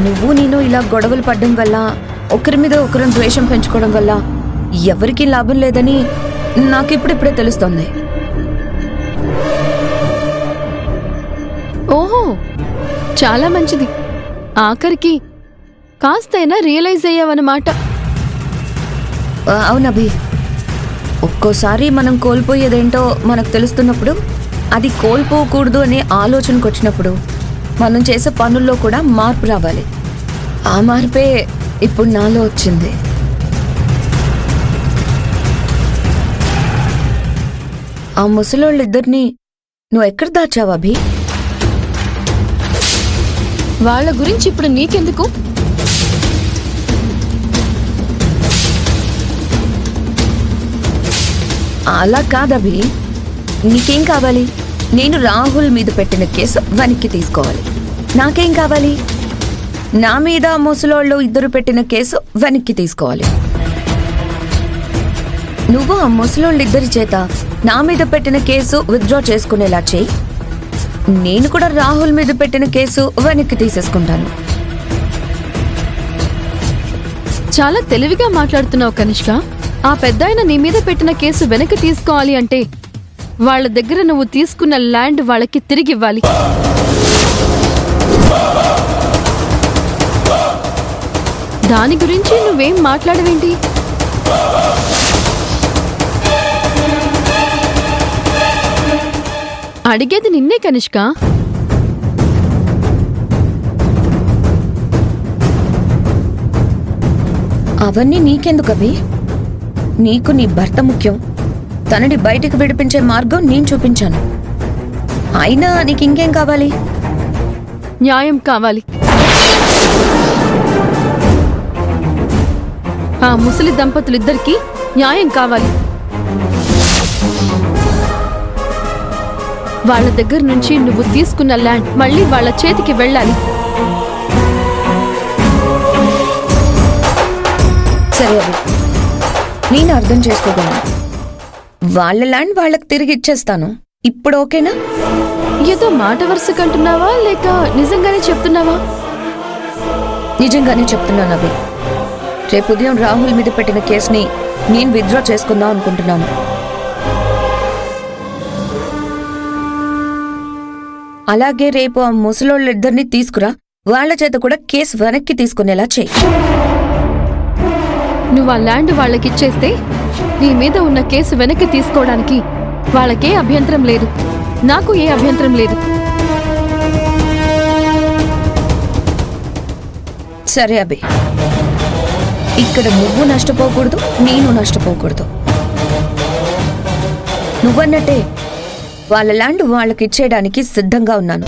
నువ్వు నేను ఇలా గొడవలు పడడం వల్ల ఒకరి మీద ఒకరిని ద్వేషం పెంచుకోవడం వల్ల ఎవరికీ లాభం లేదని నాకు ఇప్పుడిప్పుడే తెలుస్తోంది. ఓహో, చాలా మంచిది. ఆఖరికి కాస్తైనా రియలైజ్ అయ్యావన్నమాట. అవునభి, ఒక్కోసారి మనం కోల్పోయేదేంటో మనకు తెలుస్తున్నప్పుడు అది కోల్పోకూడదు అనే ఆలోచనకు వచ్చినప్పుడు మనం చేసే పనుల్లో కూడా మార్పు రావాలి. ఆ మార్పే ఇప్పుడు నాలో వచ్చింది. ఆ ముసలోళ్ళిద్దరినీ నువ్వు ఎక్కడ దాచావు అభి? వాళ్ళ గురించి ఇప్పుడు నీకెందుకు? అలా కాదభి, నీకేం కావాలి? నేను రాహుల్ మీద పెట్టిన కేసు వెనక్కి తీసుకోవాలి. నాకేం కావాలి? నా మీద ముసలోళ్ళు ఇద్దరు పెట్టిన కేసు వెనక్కి తీసుకోవాలి. నువ్వు ఆ ముసలోళ్ళిద్దరి చేత నా మీద పెట్టిన కేసు విత్డ్రా చేసుకునేలా చేయి. నేను కూడా రాహుల్ మీద పెట్టిన కేసు వెనక్కి తీసేసుకుంటాను. చాలా తెలివిగా మాట్లాడుతున్నావు కనిష్క. ఆ పెద్దాయన నీ మీద పెట్టిన కేసు వెనక్కి తీసుకోవాలి అంటే వాళ్ళ దగ్గర నువ్వు తీసుకున్న ల్యాండ్ వాళ్ళకి తిరిగివ్వాలి. దాని గురించి నువ్వేం మాట్లాడవేంటి? అడిగేది నిన్నే కనిష్క. అవన్నీ నీకెందుకు అభి? నీకు నీ భర్త ముఖ్యం. తనని బయటికి విడిపించే మార్గం నేను చూపించాను. అయినా నీకు ఇంకేం కావాలి? న్యాయం కావాలి. ఆ ముసలి దంపతులిద్దరికీ న్యాయం కావాలి. వాళ్ళ దగ్గర నుంచి నువ్వు తీసుకున్న ల్యాండ్ మళ్ళీ వాళ్ళ చేతికి వెళ్ళాలి. సరే అభి, నేను అర్థం చేసుకోగలను. వాళ్ళ ల్యాండ్ వాళ్ళకి తిరిగి ఇచ్చేస్తాను. ఇప్పుడు ఓకేనా? ఏదో మాట వరుసకంటున్నావా లేక నిజంగానే చెప్తున్నావా? నిజంగానే చెప్తున్నాను అభి. రేపు ఉదయం రాహుల్ మీద పెట్టిన కేసుని నేను విత్డ్రా చేసుకుందాం అనుకుంటున్నాను. అలాగే రేపు ఆ ముసలోళ్ళిద్దరిని తీసుకురా, వాళ్ల చేత కూడా కేసు వెనక్కి తీసుకునేలా చేయి. నువ్వు ఆ ల్యాండ్ వాళ్ళకిచ్చేస్తే నీ మీద ఉన్న కేసు వెనక్కి తీసుకోవడానికి వాళ్ళకే అభ్యంతరం లేదు, నాకు ఏ అభ్యంతరం లేదు. సరే అభి, ఇక్కడ నువ్వు నష్టపోకూడదు, నేను నష్టపోకూడదు. నువ్వన్నట్టే వాళ్ళ ల్యాండ్ వాళ్ళకి ఇచ్చేయడానికి సిద్ధంగా ఉన్నాను.